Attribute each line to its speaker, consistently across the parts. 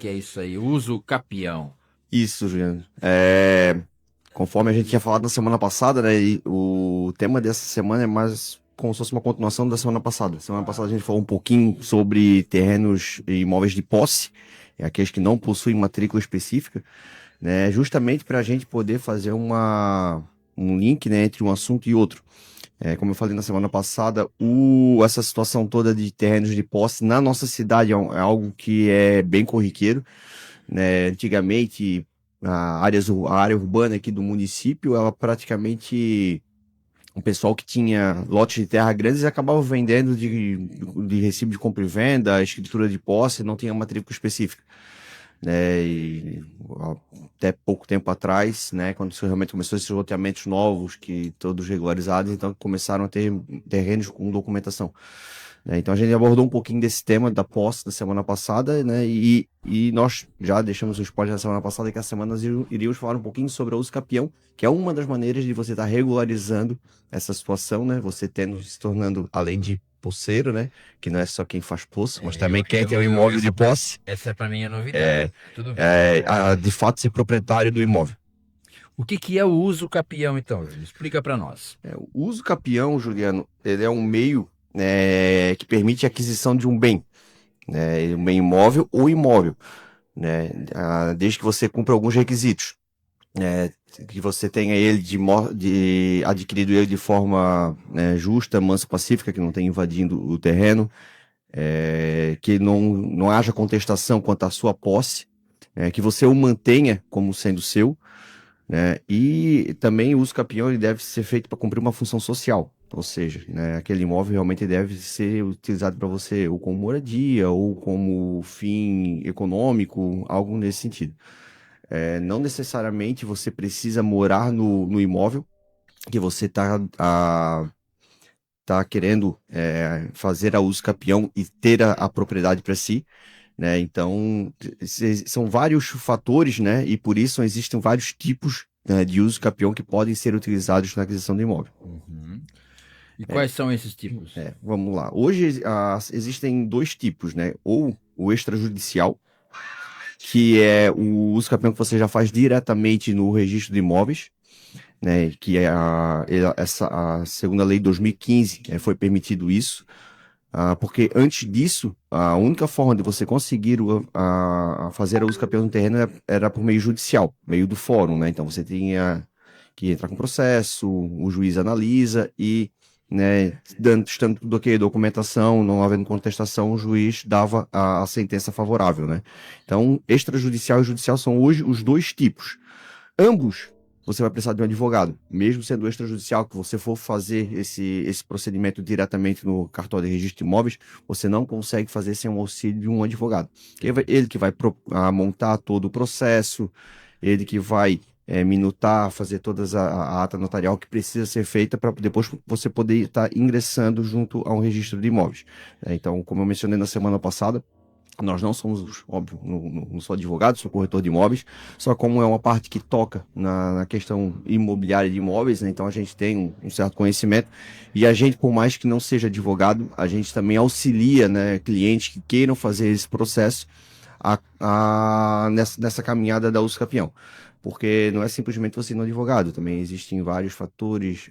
Speaker 1: que é isso aí? Uso capião.
Speaker 2: Isso, Juliano. Conforme a gente tinha falado na semana passada, né? E o tema dessa semana é mais como se fosse uma continuação da semana passada. Semana passada a gente falou um pouquinho sobre terrenos e imóveis de posse, aqueles que não possuem matrícula específica, né? Justamente para a gente poder fazer um link, né, entre um assunto e outro. Como eu falei na semana passada, essa situação toda de terrenos de posse na nossa cidade é algo que é bem corriqueiro, né? Antigamente, a área urbana aqui do município, ela praticamente, o pessoal que tinha lotes de terra grandes acabava vendendo de recibo de compra e venda, a escritura de posse, não tinha matrícula específica, né? E até pouco tempo atrás, né, quando isso realmente começou esses loteamentos novos, que todos regularizados, então começaram a ter terrenos com documentação, né? Então a gente abordou um pouquinho desse tema da posse da semana passada, né? E nós já deixamos o spoiler na semana passada que a semana nós iríamos falar um pouquinho sobre o uso capião, que é uma das maneiras de você estar regularizando essa situação, né? Você tendo, se tornando, além de posseiro, né? Que não é só quem faz poço, mas também quem tem um imóvel de posse,
Speaker 1: Essa para mim é novidade. Tudo bem.
Speaker 2: de fato ser proprietário do imóvel.
Speaker 1: O que que é o uso capião, então, Júlio? Explica para nós.
Speaker 2: O uso capião, Juliano, ele é um meio, que permite a aquisição de um bem, né? Um bem imóvel ou imóvel, né? Desde que você cumpra alguns requisitos, né? Que você tenha ele de adquirido ele de forma, né, justa, mansa, pacífica, que não tenha invadindo o terreno, que não haja contestação quanto à sua posse, que você o mantenha como sendo seu, né? E também o uso capião ele deve ser feito para cumprir uma função social. Ou seja, né, aquele imóvel realmente deve ser utilizado para você ou como moradia ou como fim econômico, algo nesse sentido. Não necessariamente você precisa morar no imóvel que você tá querendo fazer a uso capião e ter a propriedade para si, né? Então, são vários fatores, né? E por isso existem vários tipos, né, de uso capião que podem ser utilizados na aquisição do imóvel.
Speaker 1: Uhum. E quais são esses tipos?
Speaker 2: Vamos lá. Hoje existem dois tipos, né? Ou o extrajudicial, que é o uso capião que você já faz diretamente no registro de imóveis, né? Que é a segunda lei de 2015, foi permitido isso. Porque antes disso, a única forma de você conseguir a fazer a uso capião no terreno era por meio judicial, meio do fórum, né? Então você tinha que entrar com processo, o juiz analisa e, né, estando tudo ok, documentação, não havendo contestação, o juiz dava a sentença favorável, né? Então, extrajudicial e judicial são hoje os dois tipos. Ambos você vai precisar de um advogado, mesmo sendo extrajudicial, que você for fazer esse procedimento diretamente no cartório de registro de imóveis, você não consegue fazer sem o auxílio de um advogado. Ele que vai montar todo o processo, ele que vai minutar, fazer todas a ata notarial que precisa ser feita para depois você poder estar ingressando junto a um registro de imóveis. Então, como eu mencionei na semana passada, nós não somos, óbvio, não sou advogado, sou corretor de imóveis, só como é uma parte que toca na questão imobiliária de imóveis, né? Então a gente tem um certo conhecimento e a gente, por mais que não seja advogado, a gente também auxilia, né, clientes que queiram fazer esse processo nessa caminhada da uso capião. Porque não é simplesmente você ir no advogado, também existem vários fatores,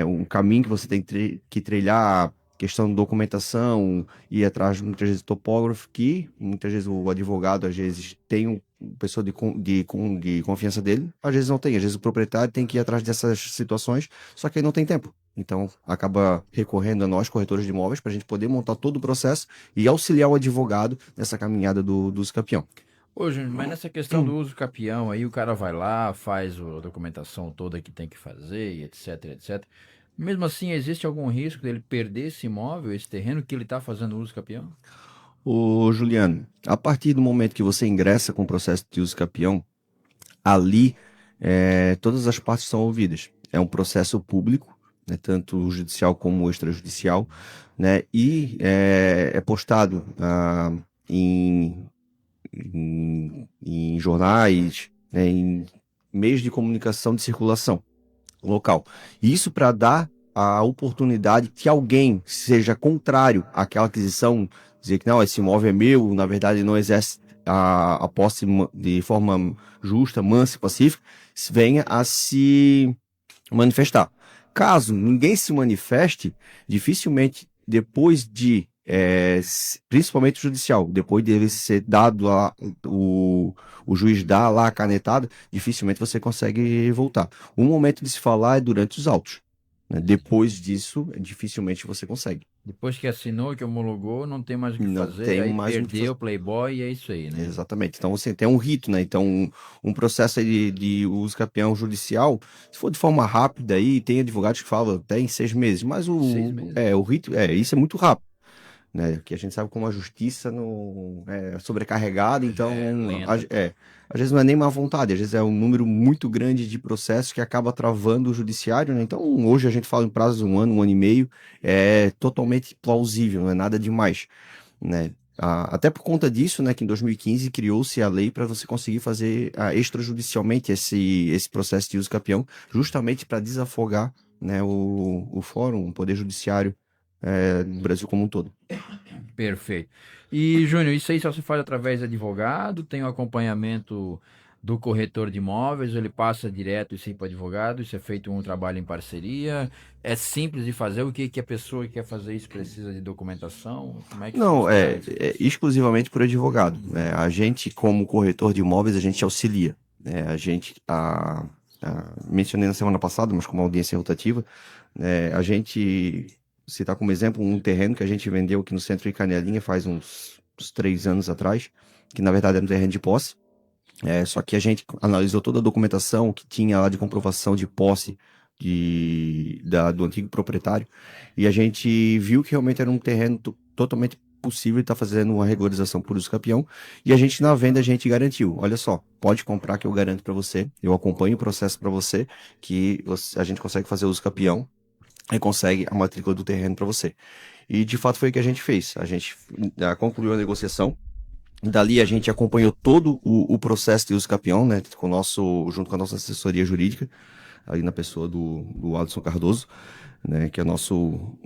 Speaker 2: um caminho que você tem que trilhar, questão de documentação, ir atrás muitas vezes do topógrafo, que muitas vezes o advogado às vezes tem uma pessoa de confiança dele, às vezes não tem, às vezes o proprietário tem que ir atrás dessas situações, só que ele não tem tempo. Então, acaba recorrendo a nós, corretores de imóveis, para a gente poder montar todo o processo e auxiliar o advogado nessa caminhada do uso capião.
Speaker 1: Ô, Júnior, mas nessa questão do uso capião, aí o cara vai lá, faz a documentação toda que tem que fazer, e etc, etc. Mesmo assim, existe algum risco dele perder esse imóvel, esse terreno que ele está fazendo uso capião?
Speaker 2: Ô, Juliano, a partir do momento que você ingressa com o processo de uso capião, ali todas as partes são ouvidas. É um processo público, né, tanto o judicial como o extrajudicial, né, e é postado em, em jornais, né, em meios de comunicação de circulação local. Isso para dar a oportunidade que alguém seja contrário àquela aquisição dizer que não, esse imóvel é meu, na verdade não exerce a posse de forma justa, mansa e pacífica, venha a se manifestar. Caso ninguém se manifeste, dificilmente depois de, principalmente o judicial, depois dele ser dado o juiz dar lá a canetada, dificilmente você consegue voltar. O momento de se falar é durante os autos, né? Depois disso, dificilmente você consegue.
Speaker 1: Depois que assinou, que homologou, não tem mais o que
Speaker 2: Não
Speaker 1: fazer,
Speaker 2: tem
Speaker 1: aí
Speaker 2: mais o que
Speaker 1: perdeu o Playboy e é isso aí, né?
Speaker 2: Exatamente. Então você tem um rito, né? Então um processo aí de uso campeão judicial, se for de forma rápida aí, tem advogados que falam até em 6 meses, mas
Speaker 1: 6 meses.
Speaker 2: o rito, isso é muito rápido, né? Que a gente sabe como a justiça não é sobrecarregada, então
Speaker 1: lenta.
Speaker 2: às vezes não é nem má vontade, às vezes é um número muito grande de processos que acaba travando o judiciário, né? Então hoje a gente fala em prazo de um ano e meio, é totalmente plausível, não é nada demais, né? Até por conta disso, né, que em 2015 criou-se a lei para você conseguir fazer extrajudicialmente esse processo de uso capião, justamente para desafogar, né, o fórum, o poder judiciário no Brasil como um todo.
Speaker 1: Perfeito. E, Júnior, isso aí só se faz através de advogado? Tem o acompanhamento do corretor de imóveis? Ele passa direto isso aí para o advogado? Isso é feito um trabalho em parceria? É simples de fazer? O que a pessoa que quer fazer isso precisa de documentação? Como é que
Speaker 2: Não,
Speaker 1: funciona isso?
Speaker 2: é exclusivamente por advogado, né? A gente, como corretor de imóveis, a gente auxilia, né? A gente, mencionei na semana passada, mas como audiência rotativa, né? A gente, citar como exemplo, um terreno que a gente vendeu aqui no centro de Canelinha faz uns 3 anos atrás, que na verdade era um terreno de posse. Só que a gente analisou toda a documentação que tinha lá de comprovação de posse do antigo proprietário, e a gente viu que realmente era um terreno totalmente possível de estar fazendo uma regularização por uso capião, e a gente na venda a gente garantiu, olha só, pode comprar que eu garanto para você, eu acompanho o processo para você, que a gente consegue fazer uso capião e consegue a matrícula do terreno para você. E de fato foi o que a gente fez, a gente concluiu a negociação. Dali a gente acompanhou todo o processo de uso capião, né, junto com a nossa assessoria jurídica, ali na pessoa do Alisson Cardoso, né, que é nosso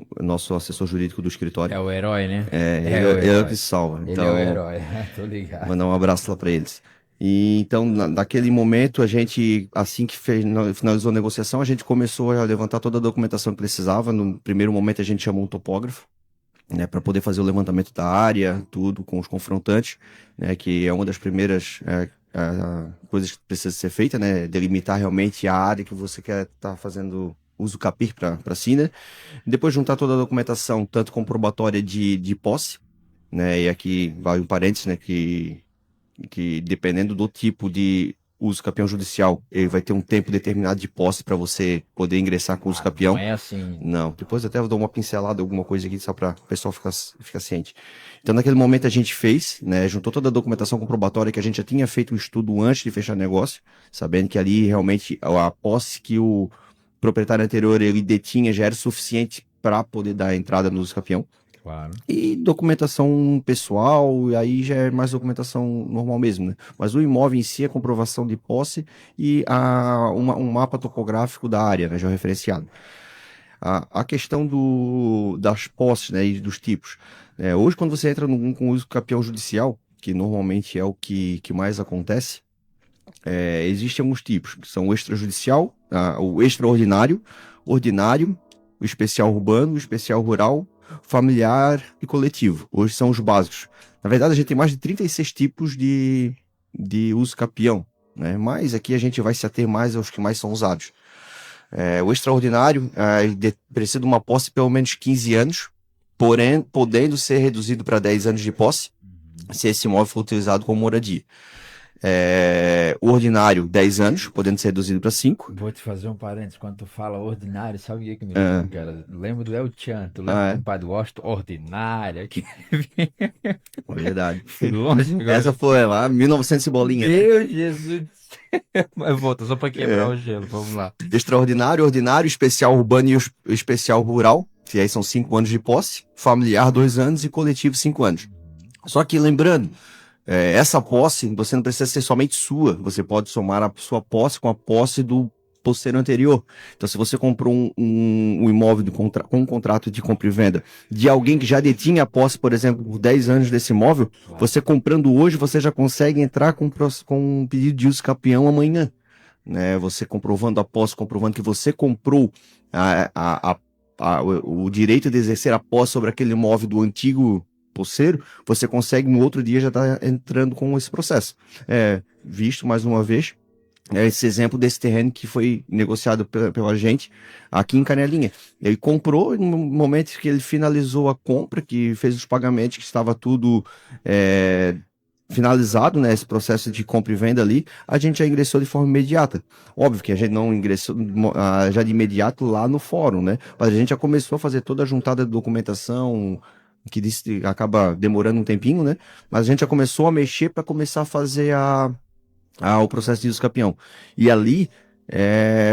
Speaker 2: assessor jurídico do escritório.
Speaker 1: É o herói, né?
Speaker 2: Ele é o que salva.
Speaker 1: Ele
Speaker 2: Então,
Speaker 1: é o herói, tô ligado.
Speaker 2: mandar um abraço lá para eles. E então, naquele momento, a gente, assim que finalizou a negociação, a gente começou a levantar toda a documentação que precisava. No primeiro momento, a gente chamou um topógrafo, né, para poder fazer o levantamento da área, tudo com os confrontantes, né, que é uma das primeiras coisas que precisa ser feita, né, delimitar realmente a área que você quer estar fazendo uso capir para si, né. Depois juntar toda a documentação, tanto comprobatória de posse, né, e aqui vai um parênteses, né, que dependendo do tipo de uso capião judicial, ele vai ter um tempo determinado de posse para você poder ingressar com o uso capião.
Speaker 1: Não é assim.
Speaker 2: Não, depois até eu dou uma pincelada, alguma coisa aqui, só para o pessoal ficar ciente. Então, naquele momento a gente fez, né, juntou toda a documentação comprobatória que a gente já tinha feito um estudo antes de fechar o negócio, sabendo que ali realmente a posse que o proprietário anterior ele detinha já era suficiente para poder dar a entrada no uso capião.
Speaker 1: Claro.
Speaker 2: E documentação pessoal, e aí já é mais documentação normal mesmo, né? Mas o imóvel em si é comprovação de posse e um mapa topográfico da área, né, já referenciado. A questão das posses, né, e dos tipos. Hoje, quando você entra com uso capião judicial, que normalmente é o que mais acontece, existem alguns tipos, que são o extrajudicial, o extraordinário, ordinário, o especial urbano, o especial rural, familiar e coletivo. Hoje são os básicos. Na verdade, a gente tem mais de 36 tipos de uso capião, né? Mas aqui a gente vai se ater mais aos que mais são usados. O extraordinário precisa de uma posse de pelo menos 15 anos, porém podendo ser reduzido para 10 anos de posse, se esse imóvel for utilizado como moradia. O ordinário, 10 anos, podendo ser reduzido para 5.
Speaker 1: Vou te fazer um parênteses. Quando tu fala ordinário, sabe o que me lembra, cara? Lembro do El Chan, tu lembra do Padre Washington? Ordinário.
Speaker 2: Verdade.
Speaker 1: Fui longe agora.
Speaker 2: Essa foi lá, 1900 e bolinha.
Speaker 1: Meu Jesus. Mas volta, só para quebrar o gelo, vamos lá.
Speaker 2: Extraordinário, ordinário, especial urbano e especial rural, que aí são 5 anos de posse. Familiar, 2 anos e coletivo, 5 anos. Só que lembrando, essa posse, você não precisa ser somente sua. Você pode somar a sua posse com a posse do posseiro anterior. Então, se você comprou um imóvel com um contrato de compra e venda de alguém que já detinha a posse, por exemplo, por 10 anos desse imóvel, você comprando hoje, você já consegue entrar com um pedido de uso capião amanhã. Né? Você comprovando a posse, comprovando que você comprou o direito de exercer a posse sobre aquele imóvel do antigo posseiro, você consegue no outro dia já estar entrando com esse processo. Visto mais uma vez, esse exemplo desse terreno que foi negociado pela gente aqui em Canelinha. Ele comprou, no momento que ele finalizou a compra, que fez os pagamentos, que estava tudo finalizado, né, esse processo de compra e venda ali, a gente já ingressou de forma imediata. Óbvio que a gente não ingressou já de imediato lá no fórum, né, mas a gente já começou a fazer toda a juntada de documentação, que acaba demorando um tempinho, né, mas a gente já começou a mexer para começar a fazer o processo de uso capião. E ali,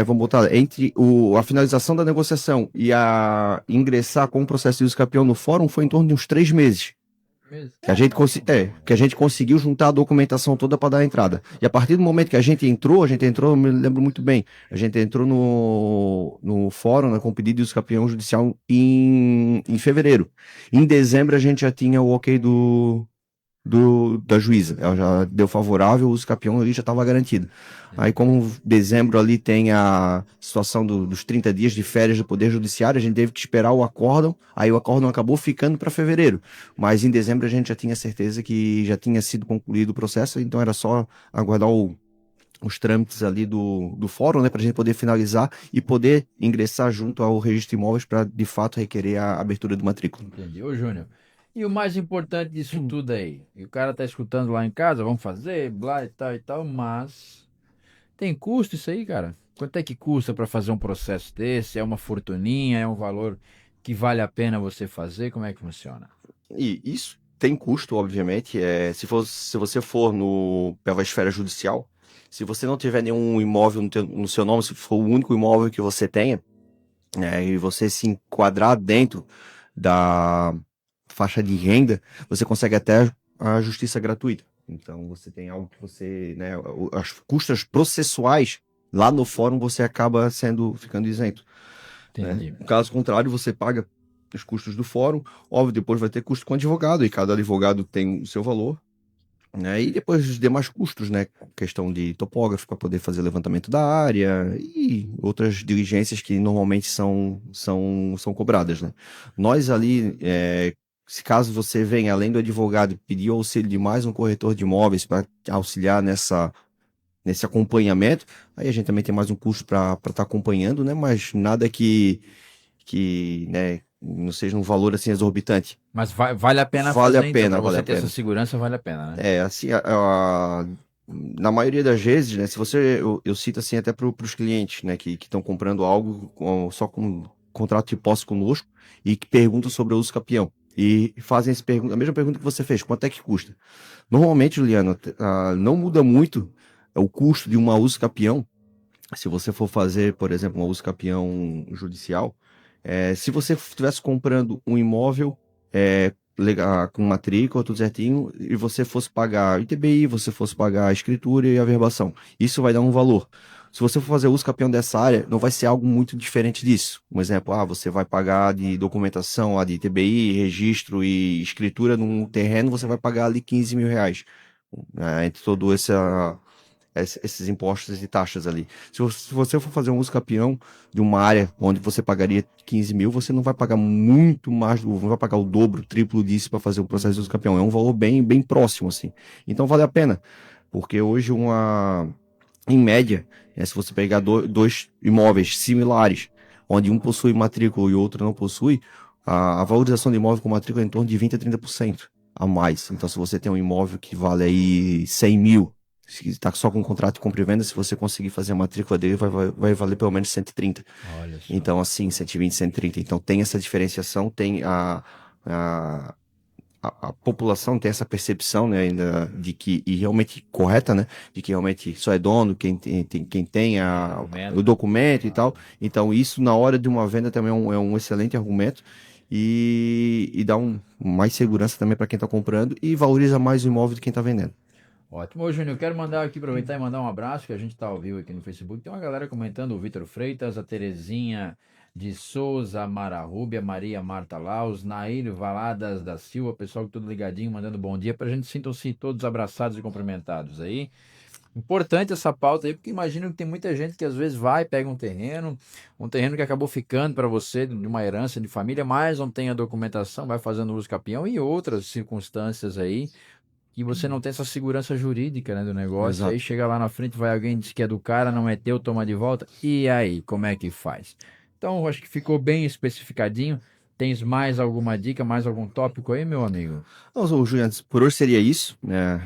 Speaker 2: vamos botar, entre a finalização da negociação e a ingressar com o processo de uso capião no fórum foi em torno de uns 3 meses. Que a gente conseguiu juntar a documentação toda para dar a entrada. E a partir do momento que a gente entrou, eu me lembro muito bem, a gente entrou no fórum, né, com o pedido de uso capião judicial em fevereiro. Em dezembro a gente já tinha o ok da juíza. Ela já deu favorável, o uso capião ali já estava garantido. Aí, como dezembro ali tem a situação dos 30 dias de férias do Poder Judiciário, a gente teve que esperar o acórdão, aí o acórdão acabou ficando para fevereiro. Mas em dezembro a gente já tinha certeza que já tinha sido concluído o processo, então era só aguardar os trâmites ali do fórum, né, para a gente poder finalizar e poder ingressar junto ao registro de imóveis para, de fato, requerer a abertura do matrícula.
Speaker 1: Entendi. Ô, Júnior, e o mais importante disso tudo aí? E o cara tá escutando lá em casa, vamos fazer, blá e tal, mas tem custo isso aí, cara? Quanto é que custa para fazer um processo desse? É uma fortuninha? É um valor que vale a pena você fazer? Como é que funciona?
Speaker 2: E isso tem custo, obviamente. Se você for pela esfera judicial, se você não tiver nenhum imóvel no seu nome, se for o único imóvel que você tenha, e você se enquadrar dentro da faixa de renda, você consegue até a justiça gratuita. Então, você tem algo que você, né, as custas processuais lá no fórum você acaba ficando isento.
Speaker 1: Entendi.
Speaker 2: Né? No caso contrário, você paga os custos do fórum, óbvio, depois vai ter custo com advogado, e cada advogado tem o seu valor, né? E depois os demais custos, né? Questão de topógrafo para poder fazer levantamento da área e outras diligências que normalmente são cobradas, né? Nós ali, se caso você venha, além do advogado, pedir o auxílio de mais um corretor de imóveis para auxiliar nesse acompanhamento, aí a gente também tem mais um custo para estar acompanhando, né? Mas nada que né, não seja um valor assim exorbitante.
Speaker 1: Mas vale a pena
Speaker 2: Vale
Speaker 1: fazer,
Speaker 2: a pena,
Speaker 1: então, para
Speaker 2: vale
Speaker 1: você
Speaker 2: a
Speaker 1: ter essa
Speaker 2: pena.
Speaker 1: segurança, vale a pena, né?
Speaker 2: Assim, na maioria das vezes, né, se eu cito assim até para os clientes, né, que estão comprando algo só com contrato de posse conosco e que perguntam sobre o uso capião. E fazem a mesma pergunta que você fez, quanto é que custa? Normalmente, Juliano, não muda muito o custo de uma uso capião. Se você for fazer, por exemplo, uma uso capião judicial, se você estivesse comprando um imóvel com matrícula, tudo certinho, e você fosse pagar ITBI, você fosse pagar a escritura e a averbação, isso vai dar um valor. Se você for fazer uso capião dessa área, não vai ser algo muito diferente disso. Um exemplo, você vai pagar de documentação, de ITBI, registro e escritura num terreno, você vai pagar ali 15 mil reais. Entre todo esses impostos e taxas ali. Se você for fazer um uso capião de uma área onde você pagaria 15 mil, você não vai pagar muito mais, não vai pagar o dobro, o triplo disso para fazer o processo de uso capião. É um valor bem, bem próximo, assim. Então vale a pena, porque hoje em média, se você pegar dois imóveis similares, onde um possui matrícula e o outro não possui, a valorização do imóvel com matrícula é em torno de 20 a 30% a mais. Então, se você tem um imóvel que vale aí 100 mil, se está só com contrato de compra e venda, se você conseguir fazer a matrícula dele, vai valer pelo menos 130.
Speaker 1: Olha só.
Speaker 2: Então, assim, 120, 130. Então, tem essa diferenciação, tem a população tem essa percepção, né, ainda de que, e realmente correta, né, de que realmente só é dono quem tem o documento e tal. Então, isso na hora de uma venda também é um excelente argumento e dá mais segurança também para quem está comprando e valoriza mais o imóvel de quem está vendendo.
Speaker 1: Ótimo. Ô, Júnior, eu quero mandar aqui, aproveitar e mandar um abraço, que a gente tá ao vivo aqui no Facebook. Tem uma galera comentando, o Vitor Freitas, a Terezinha de Souza, a Mara Rúbia, a Maria Marta Laus, Nair Valadas da Silva, pessoal tudo ligadinho, mandando bom dia pra gente, sintam-se todos abraçados e cumprimentados aí. Importante essa pauta aí, porque imagino que tem muita gente que às vezes vai, pega um terreno que acabou ficando para você de uma herança de família, mas não tem a documentação, vai fazendo uso capião e outras circunstâncias aí, que você não tem essa segurança jurídica, né, do negócio. Aí
Speaker 2: Exato.
Speaker 1: chega lá na frente, vai alguém diz que é do cara, não é teu, toma de volta. E aí, como é que faz? Então, eu acho que ficou bem especificadinho. Tens mais alguma dica, mais algum tópico aí, meu amigo?
Speaker 2: Não, Juliano, por hoje seria isso, né?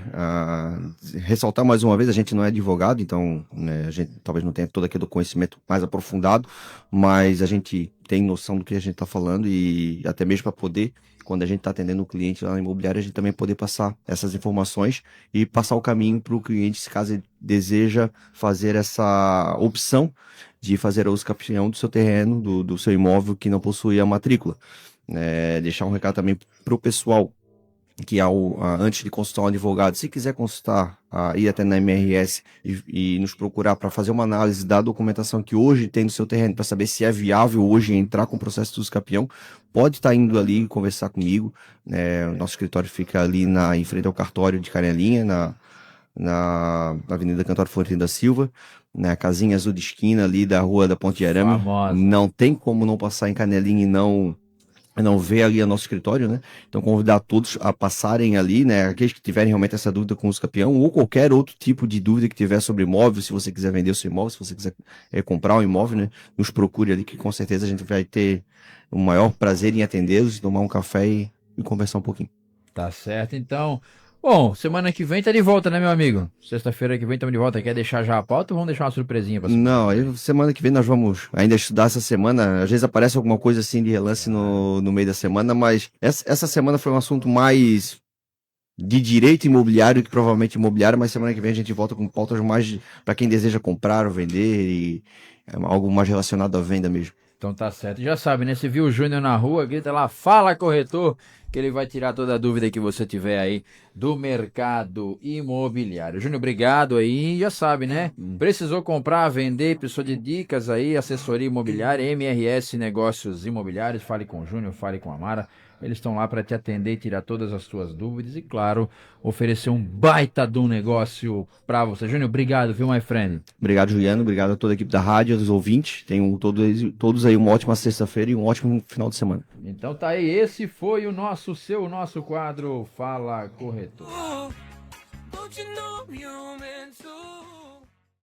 Speaker 2: Ressaltar mais uma vez, a gente não é advogado, então, né, a gente talvez não tenha todo aquele conhecimento mais aprofundado, mas a gente tem noção do que a gente está falando e até mesmo para poder, quando a gente está atendendo o cliente lá na imobiliária, a gente também poder passar essas informações e passar o caminho para o cliente, se caso ele deseja fazer essa opção de fazer uso capião do seu terreno, do seu imóvel que não possui a matrícula. Deixar um recado também para o pessoal que antes de consultar um advogado, se quiser consultar, ir até na MRS e nos procurar para fazer uma análise da documentação que hoje tem no seu terreno, para saber se é viável hoje entrar com o processo de uso capião, pode estar indo ali conversar comigo. O nosso escritório fica ali em frente ao cartório de Canelinha, na Avenida Cantor Floriano da Silva, na casinha azul de esquina ali da Rua da Ponte de Arame.
Speaker 1: Famosa.
Speaker 2: Não tem como não passar em Canelinha e não ver ali o nosso escritório, né? Então convidar todos a passarem ali, né? Aqueles que tiverem realmente essa dúvida com o uso capião ou qualquer outro tipo de dúvida que tiver sobre imóvel, se você quiser vender o seu imóvel, se você quiser comprar um imóvel, né? Nos procure ali que com certeza a gente vai ter o maior prazer em atendê-los, tomar um café e conversar um pouquinho.
Speaker 1: Tá certo, então. Bom, semana que vem tá de volta, né, meu amigo? Sexta-feira que vem estamos de volta. Quer deixar já a pauta ou vamos deixar uma surpresinha pra semana?
Speaker 2: Não, aí semana que vem nós vamos ainda estudar essa semana. Às vezes aparece alguma coisa assim de relance no meio da semana, mas essa semana foi um assunto mais de direito imobiliário que provavelmente imobiliário, mas semana que vem a gente volta com pautas mais para quem deseja comprar ou vender e algo mais relacionado à venda mesmo.
Speaker 1: Então tá certo. Já sabe, né? Se viu o Júnior na rua, grita lá, fala corretor, que ele vai tirar toda a dúvida que você tiver aí do mercado imobiliário. Júnior, obrigado aí. Já sabe, né? Precisou comprar, vender, precisou de dicas aí, assessoria imobiliária, MRS Negócios Imobiliários. Fale com o Júnior, fale com a Mara. Eles estão lá para te atender e tirar todas as suas dúvidas e, claro, oferecer um baita de um negócio para você. Júnior, obrigado, viu, my friend?
Speaker 2: Obrigado, Juliano. Obrigado a toda a equipe da rádio, aos ouvintes. Tenham todos aí uma ótima sexta-feira e um ótimo final de semana.
Speaker 1: Então tá aí, esse foi o nosso quadro Fala Corretor.
Speaker 3: Don't you know you're meant to